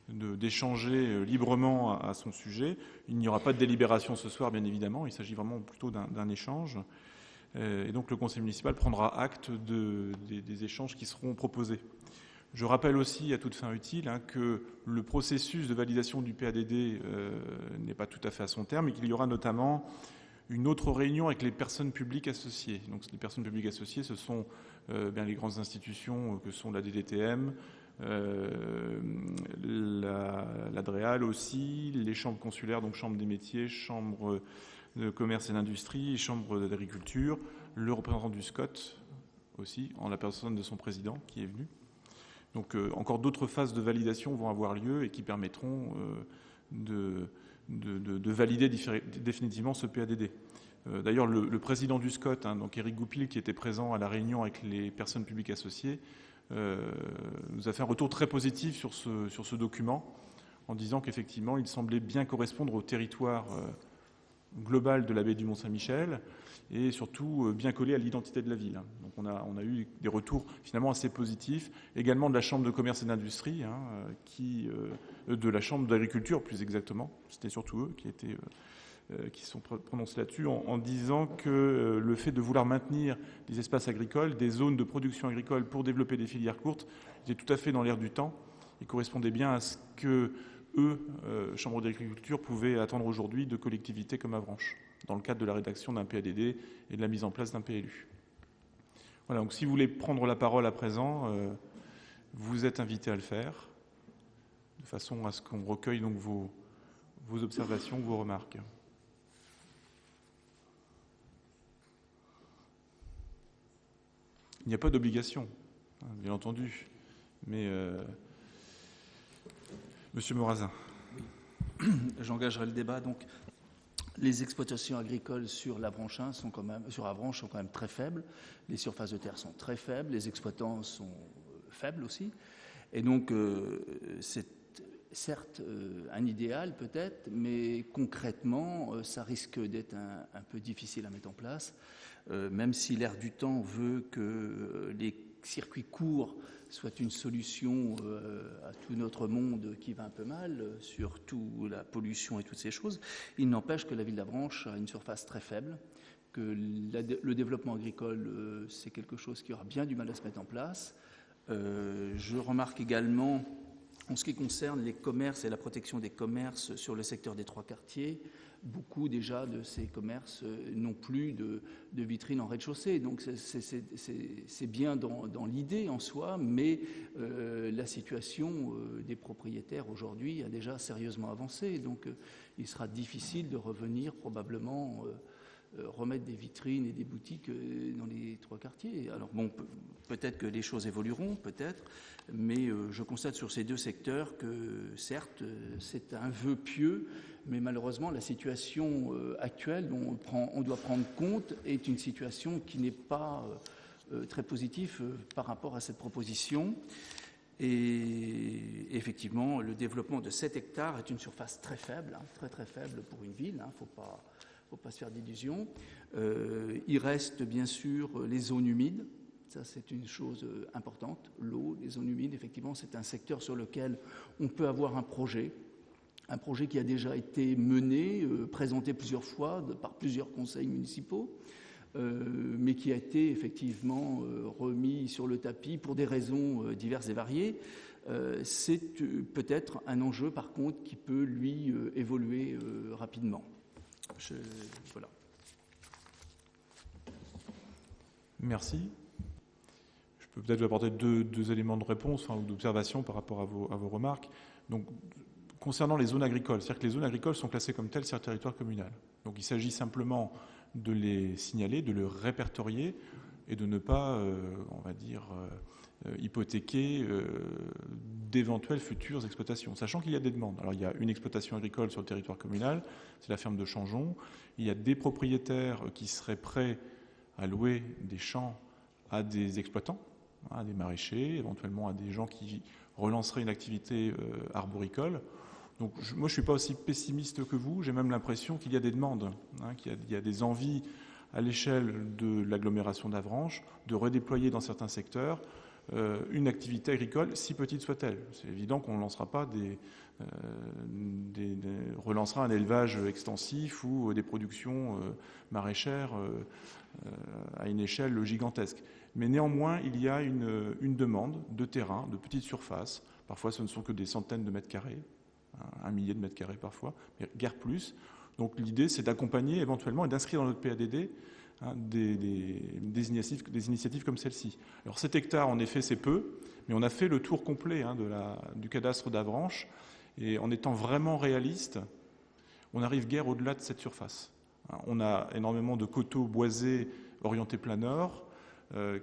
d'échanger librement à son sujet. Il n'y aura pas de délibération ce soir, bien évidemment, il s'agit vraiment plutôt d'un échange. Et donc le conseil municipal prendra acte des échanges qui seront proposés. Je rappelle aussi, à toute fin utile, que le processus de validation du PADD n'est pas tout à fait à son terme et qu'il y aura notamment une autre réunion avec les personnes publiques associées. Donc les personnes publiques associées, ce sont bien les grandes institutions que sont la DDTM, l'ADREAL aussi, les chambres consulaires, donc chambre des métiers, chambre de commerce et d'industrie, chambre d'agriculture, le représentant du SCOT aussi, en la personne de son président qui est venu. Donc encore d'autres phases de validation vont avoir lieu et qui permettront de valider définitivement ce PADD. D'ailleurs, le président du SCOT, donc Éric Goupil, qui était présent à la réunion avec les personnes publiques associées, nous a fait un retour très positif sur ce document, en disant qu'effectivement, il semblait bien correspondre au territoire global de la baie du Mont-Saint-Michel et surtout bien collé à l'identité de la ville. Donc on a eu des retours finalement assez positifs, également de la Chambre de commerce et d'industrie, de la Chambre d'agriculture plus exactement, c'était surtout eux qui sont prononcés là-dessus, en disant que le fait de vouloir maintenir des espaces agricoles, des zones de production agricole pour développer des filières courtes, était tout à fait dans l'air du temps et correspondait bien à ce que Chambre d'agriculture, pouvaient attendre aujourd'hui de collectivités comme Avranches, dans le cadre de la rédaction d'un PADD et de la mise en place d'un PLU. Voilà, donc si vous voulez prendre la parole à présent, vous êtes invité à le faire, de façon à ce qu'on recueille donc vos observations, vos remarques. Il n'y a pas d'obligation, bien entendu, mais Monsieur Morazin. J'engagerai le débat. Donc, les exploitations agricoles sur Avranches sont quand même très faibles. Les surfaces de terre sont très faibles. Les exploitants sont faibles aussi. Et donc, c'est certes un idéal peut-être, mais concrètement, ça risque d'être un peu difficile à mettre en place. Même si l'air du temps veut que les circuits courts soient une solution à tout notre monde qui va un peu mal, surtout la pollution et toutes ces choses, il n'empêche que la ville d'Avranches a une surface très faible, que le développement agricole, c'est quelque chose qui aura bien du mal à se mettre en place. Je remarque également En ce qui concerne les commerces et la protection des commerces sur le secteur des 3 quartiers, beaucoup déjà de ces commerces n'ont plus de vitrines en rez-de-chaussée. Donc c'est bien dans l'idée en soi, mais la situation des propriétaires aujourd'hui a déjà sérieusement avancé. Donc il sera difficile de revenir probablement remettre des vitrines et des boutiques dans les 3 quartiers. Alors bon, peut-être que les choses évolueront, peut-être, mais je constate sur ces 2 secteurs que certes c'est un vœu pieux, mais malheureusement la situation actuelle dont on doit prendre compte est une situation qui n'est pas très positive par rapport à cette proposition. Et effectivement, le développement de 7 hectares est une surface très faible, très très faible pour une ville, faut pas se faire d'illusions. Il reste bien sûr les zones humides. Ça, c'est une chose importante. L'eau, les zones humides, effectivement, c'est un secteur sur lequel on peut avoir un projet qui a déjà été mené, présenté plusieurs fois par plusieurs conseils municipaux, mais qui a été effectivement remis sur le tapis pour des raisons diverses et variées. C'est peut-être un enjeu, par contre, qui peut, lui, évoluer rapidement. Voilà. Merci. Je peux peut-être vous apporter deux éléments de réponse ou d'observation par rapport à vos remarques. Donc, concernant les zones agricoles, c'est-à-dire que les zones agricoles sont classées comme telles sur le territoire communal. Donc il s'agit simplement de les signaler, de les répertorier et de ne pas, on va dire, hypothéquer d'éventuelles futures exploitations, sachant qu'il y a des demandes. Alors il y a une exploitation agricole sur le territoire communal, c'est la ferme de Changeon. Il y a des propriétaires qui seraient prêts à louer des champs à des exploitants, à des maraîchers, éventuellement à des gens qui relanceraient une activité arboricole. Donc moi je ne suis pas aussi pessimiste que vous, j'ai même l'impression qu'il y a des demandes, qu'il y a des envies à l'échelle de l'agglomération d'Avranches de redéployer dans certains secteurs une activité agricole, si petite soit-elle. C'est évident qu'on ne lancera pas relancera un élevage extensif ou des productions maraîchères à une échelle gigantesque. Mais néanmoins, il y a une demande de terrain, de petites surfaces. Parfois, ce ne sont que des centaines de mètres carrés, un millier de mètres carrés parfois, mais guère plus. Donc l'idée, c'est d'accompagner éventuellement et d'inscrire dans notre PADD des initiatives comme celle-ci. Alors 7 hectares, en effet, c'est peu, mais on a fait le tour complet du cadastre d'Avranches, et en étant vraiment réaliste, on n'arrive guère au-delà de cette surface. On a énormément de coteaux boisés orientés plein nord,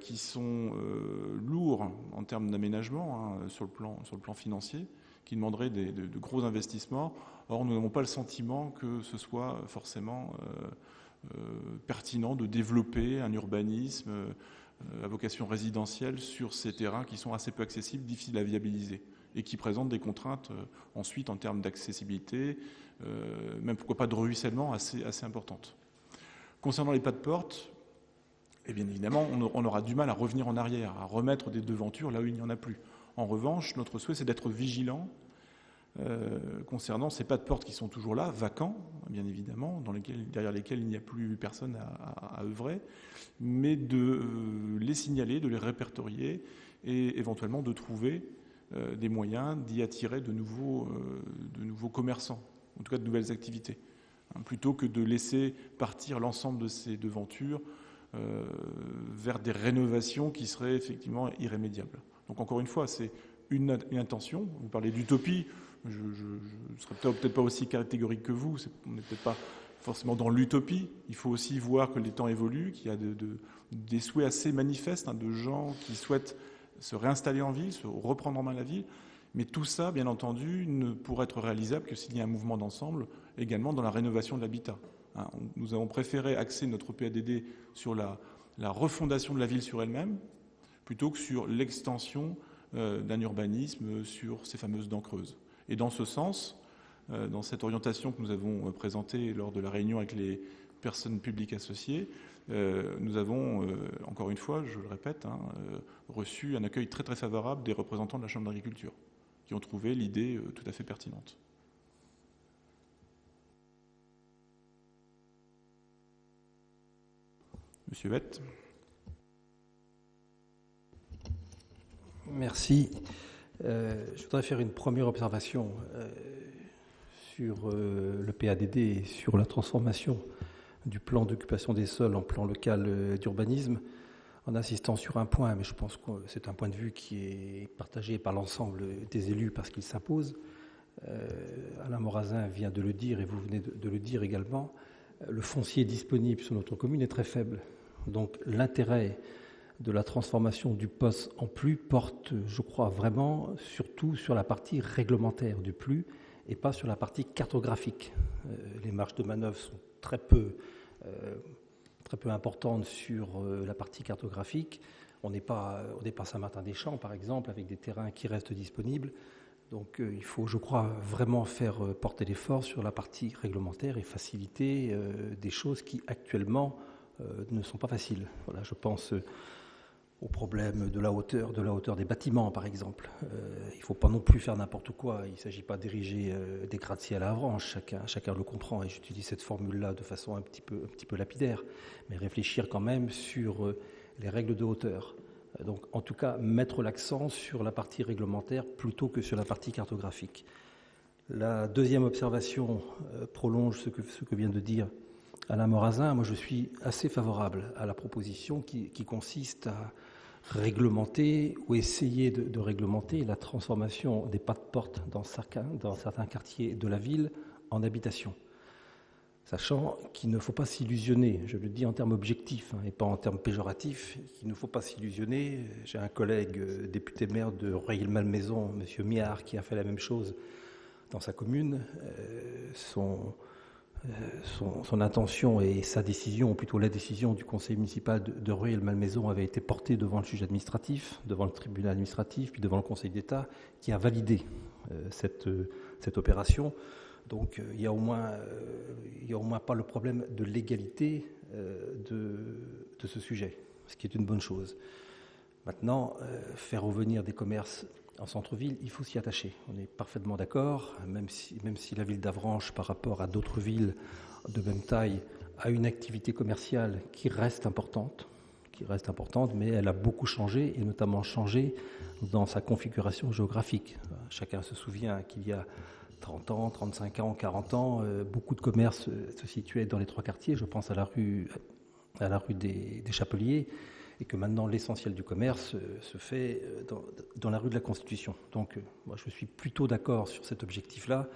qui sont lourds en termes d'aménagement sur le plan financier, qui demanderaient de gros investissements. Or, nous n'avons pas le sentiment que ce soit forcément pertinent de développer un urbanisme à vocation résidentielle sur ces terrains qui sont assez peu accessibles, difficiles à viabiliser et qui présentent des contraintes ensuite en termes d'accessibilité, même pourquoi pas de ruissellement assez importantes. Concernant les pas de porte, et bien évidemment, on aura du mal à revenir en arrière, à remettre des devantures là où il n'y en a plus. En revanche, notre souhait, c'est d'être vigilant concernant ces pas de porte qui sont toujours là, vacants, bien évidemment, derrière lesquels il n'y a plus personne à œuvrer, mais de les signaler, de les répertorier et éventuellement de trouver des moyens d'y attirer de nouveaux commerçants, en tout cas de nouvelles activités, plutôt que de laisser partir l'ensemble de ces devantures vers des rénovations qui seraient effectivement irrémédiables. Donc encore une fois, c'est une intention. Vous parlez d'utopie, je ne serais peut-être pas aussi catégorique que vous, on n'est peut-être pas forcément dans l'utopie. Il faut aussi voir que les temps évoluent, qu'il y a des souhaits assez manifestes de gens qui souhaitent se réinstaller en ville, se reprendre en main la ville. Mais tout ça, bien entendu, ne pourra être réalisable que s'il y a un mouvement d'ensemble également dans la rénovation de l'habitat. Nous avons préféré axer notre PADD sur la refondation de la ville sur elle-même plutôt que sur l'extension d'un urbanisme sur ces fameuses dents creuses. Et dans ce sens, dans cette orientation que nous avons présentée lors de la réunion avec les personnes publiques associées, nous avons, encore une fois, je le répète, reçu un accueil très très favorable des représentants de la Chambre d'agriculture, qui ont trouvé l'idée tout à fait pertinente. Monsieur Vette. Merci. Je voudrais faire une première observation sur le PADD et sur la transformation du plan d'occupation des sols en plan local d'urbanisme, en insistant sur un point, mais je pense que c'est un point de vue qui est partagé par l'ensemble des élus parce qu'il s'impose. Alain Morazin vient de le dire et vous venez de le dire également, le foncier disponible sur notre commune est très faible. Donc l'intérêt de la transformation du POS en PLU porte, je crois vraiment, surtout sur la partie réglementaire du PLU et pas sur la partie cartographique. Les marges de manœuvre sont très peu importantes sur la partie cartographique. On n'est pas Saint-Martin-des-Champs, par exemple, avec des terrains qui restent disponibles. Donc il faut, je crois, vraiment faire porter l'effort sur la partie réglementaire et faciliter des choses qui, actuellement, ne sont pas faciles. Voilà, je pense au problème de la hauteur des bâtiments, par exemple. Il ne faut pas non plus faire n'importe quoi. Il ne s'agit pas d'ériger des gratte-ciel à Avranches. Chacun le comprend, et j'utilise cette formule-là de façon un petit peu lapidaire. Mais réfléchir quand même sur les règles de hauteur. Donc, en tout cas, mettre l'accent sur la partie réglementaire plutôt que sur la partie cartographique. La deuxième observation prolonge ce que vient de dire Alain Morazin. Moi, je suis assez favorable à la proposition qui consiste à réglementer ou essayer de réglementer la transformation des pas de porte dans certains quartiers de la ville en habitation. Sachant qu'il ne faut pas s'illusionner, je le dis en termes objectifs et pas en termes péjoratifs, il ne faut pas s'illusionner. J'ai un collègue député maire de Rueil-Malmaison, M. Miard, qui a fait la même chose dans sa commune. Son intention et sa décision, ou plutôt la décision du conseil municipal de Rueil-Malmaison avait été portée devant le juge administratif, devant le tribunal administratif, puis devant le conseil d'État, qui a validé cette opération. Donc il n'y a au moins pas le problème de légalité de ce sujet, ce qui est une bonne chose. Maintenant, faire revenir des commerces en centre-ville, il faut s'y attacher. On est parfaitement d'accord, même si la ville d'Avranches, par rapport à d'autres villes de même taille, a une activité commerciale qui reste importante, mais elle a beaucoup changé, et notamment changé dans sa configuration géographique. Chacun se souvient qu'il y a 30 ans, 35 ans, 40 ans, beaucoup de commerces se situaient dans les trois quartiers. Je pense à la rue des Chapeliers, et que maintenant l'essentiel du commerce se fait dans la rue de la Constitution. Donc moi je suis plutôt d'accord sur cet objectif-là,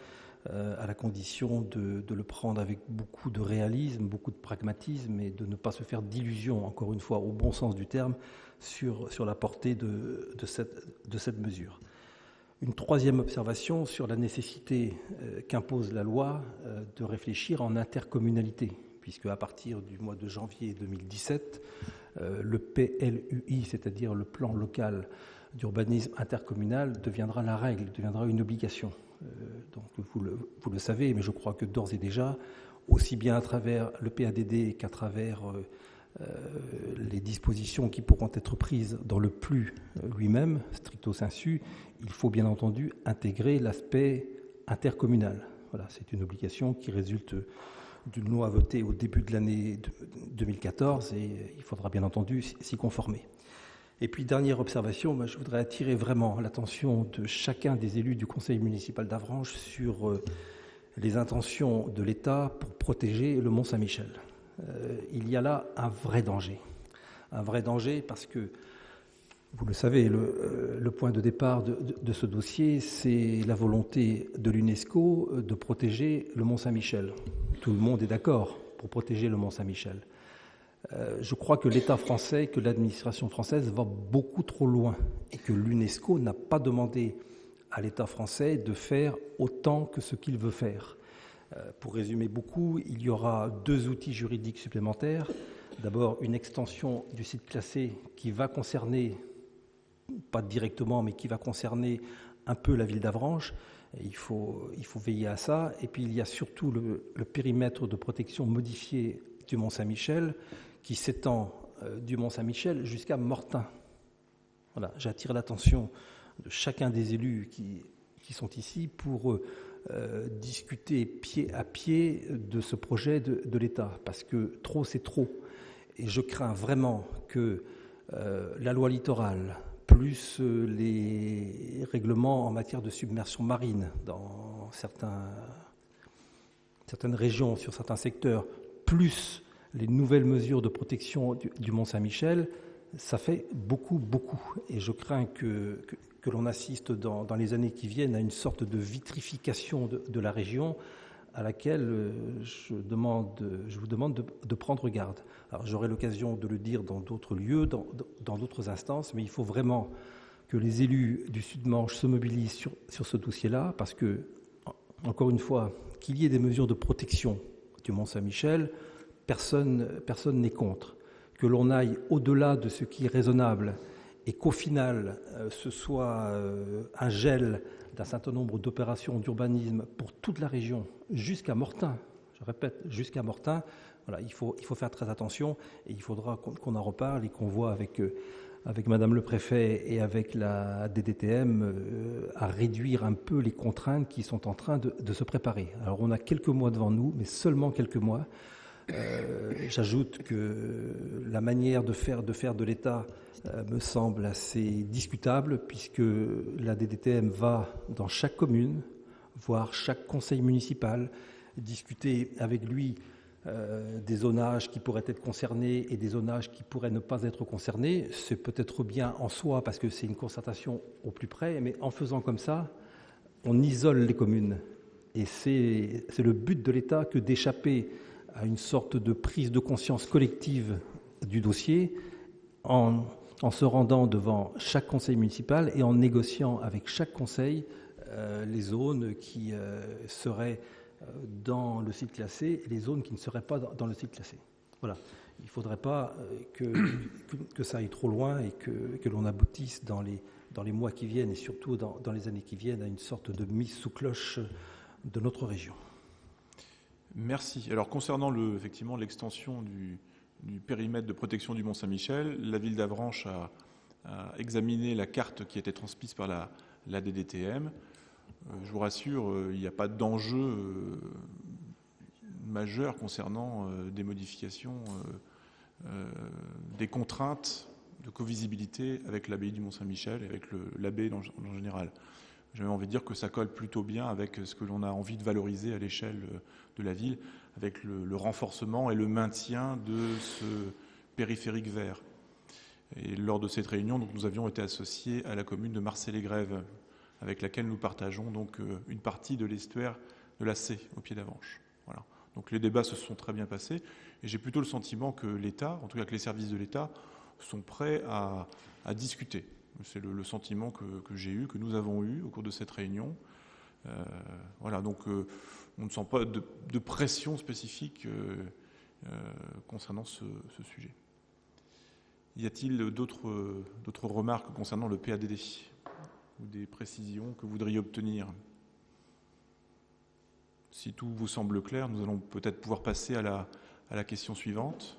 à la condition de le prendre avec beaucoup de réalisme, beaucoup de pragmatisme, et de ne pas se faire d'illusions, encore une fois, au bon sens du terme, sur la portée de cette mesure. Une troisième observation sur la nécessité qu'impose la loi de réfléchir en intercommunalité, puisque à partir du mois de janvier 2017, le PLUI, c'est-à-dire le plan local d'urbanisme intercommunal, deviendra la règle, deviendra une obligation. Donc vous le savez, mais je crois que d'ores et déjà, aussi bien à travers le PADD qu'à travers les dispositions qui pourront être prises dans le PLU lui-même, stricto sensu, il faut bien entendu intégrer l'aspect intercommunal. Voilà, c'est une obligation qui résulte d'une loi votée au début de l'année 2014, et il faudra bien entendu s'y conformer. Et puis, dernière observation, je voudrais attirer vraiment l'attention de chacun des élus du conseil municipal d'Avranches sur les intentions de l'État pour protéger le Mont-Saint-Michel. Il y a là un vrai danger parce que, vous le savez, le point de départ de ce dossier, c'est la volonté de l'UNESCO de protéger le Mont-Saint-Michel. Tout le monde est d'accord pour protéger le Mont-Saint-Michel. Je crois que l'État français, que l'administration française va beaucoup trop loin, et que l'UNESCO n'a pas demandé à l'État français de faire autant que ce qu'il veut faire. Pour résumer beaucoup, il y aura 2 outils juridiques supplémentaires. D'abord, une extension du site classé qui va concerner, pas directement, mais qui va concerner un peu la ville d'Avranches. Il faut veiller à ça. Et puis, il y a surtout le périmètre de protection modifié du Mont-Saint-Michel qui s'étend du Mont-Saint-Michel jusqu'à Mortain. Voilà, j'attire l'attention de chacun des élus qui sont ici pour discuter pied à pied de ce projet de l'État, parce que trop c'est trop, et je crains vraiment que la loi littorale, plus les règlements en matière de submersion marine dans certaines régions, sur certains secteurs, plus les nouvelles mesures de protection du Mont-Saint-Michel, ça fait beaucoup. Et je crains que l'on assiste dans les années qui viennent à une sorte de vitrification de la région à laquelle je vous demande de prendre garde. Alors j'aurai l'occasion de le dire dans d'autres lieux, dans d'autres instances, mais il faut vraiment que les élus du Sud-Manche se mobilisent sur ce dossier-là, parce que, encore une fois, qu'il y ait des mesures de protection du Mont-Saint-Michel, personne n'est contre. Que l'on aille au-delà de ce qui est raisonnable et qu'au final, ce soit un gel d'un certain nombre d'opérations d'urbanisme pour toute la région, jusqu'à Mortain, je répète, jusqu'à Mortain, voilà, il faut faire très attention et il faudra qu'on en reparle et qu'on voit avec Madame le Préfet et avec la DDTM à réduire un peu les contraintes qui sont en train de se préparer. Alors on a quelques mois devant nous, mais seulement quelques mois. J'ajoute que la manière de faire de l'État me semble assez discutable, puisque la DDTM va dans chaque commune, voir chaque conseil municipal, discuter avec lui des zonages qui pourraient être concernés et des zonages qui pourraient ne pas être concernés. C'est peut-être bien en soi parce que c'est une concertation au plus près, mais en faisant comme ça, on isole les communes. Et c'est le but de l'État que d'échapper à une sorte de prise de conscience collective du dossier en se rendant devant chaque conseil municipal et en négociant avec chaque conseil les zones qui seraient dans le site classé et les zones qui ne seraient pas dans le site classé. Voilà. Il ne faudrait pas que ça aille trop loin et que l'on aboutisse dans les mois qui viennent et surtout dans les années qui viennent à une sorte de mise sous cloche de notre région. Merci. Alors concernant effectivement l'extension du périmètre de protection du Mont-Saint-Michel, la ville d'Avranches a examiné la carte qui a été transmise par la DDTM. Je vous rassure, il n'y a pas d'enjeu majeur concernant des modifications, des contraintes de covisibilité avec l'abbaye du Mont-Saint-Michel et avec l'abbé en général. J'ai envie de dire que ça colle plutôt bien avec ce que l'on a envie de valoriser à l'échelle de la ville, avec le renforcement et le maintien de ce périphérique vert. Et lors de cette réunion, donc, nous avions été associés à la commune de Marcey-les-Grèves, avec laquelle nous partageons donc une partie de l'estuaire de la C, au pied d'Avranches. Voilà. Donc les débats se sont très bien passés, et j'ai plutôt le sentiment que l'État, en tout cas que les services de l'État, sont prêts à discuter. C'est le sentiment que j'ai eu, que nous avons eu au cours de cette réunion. Voilà, donc on ne sent pas de pression spécifique concernant ce sujet. Y a-t-il d'autres remarques concernant le PADD ou des précisions que vous voudriez obtenir? Si tout vous semble clair, nous allons peut-être pouvoir passer à la question suivante.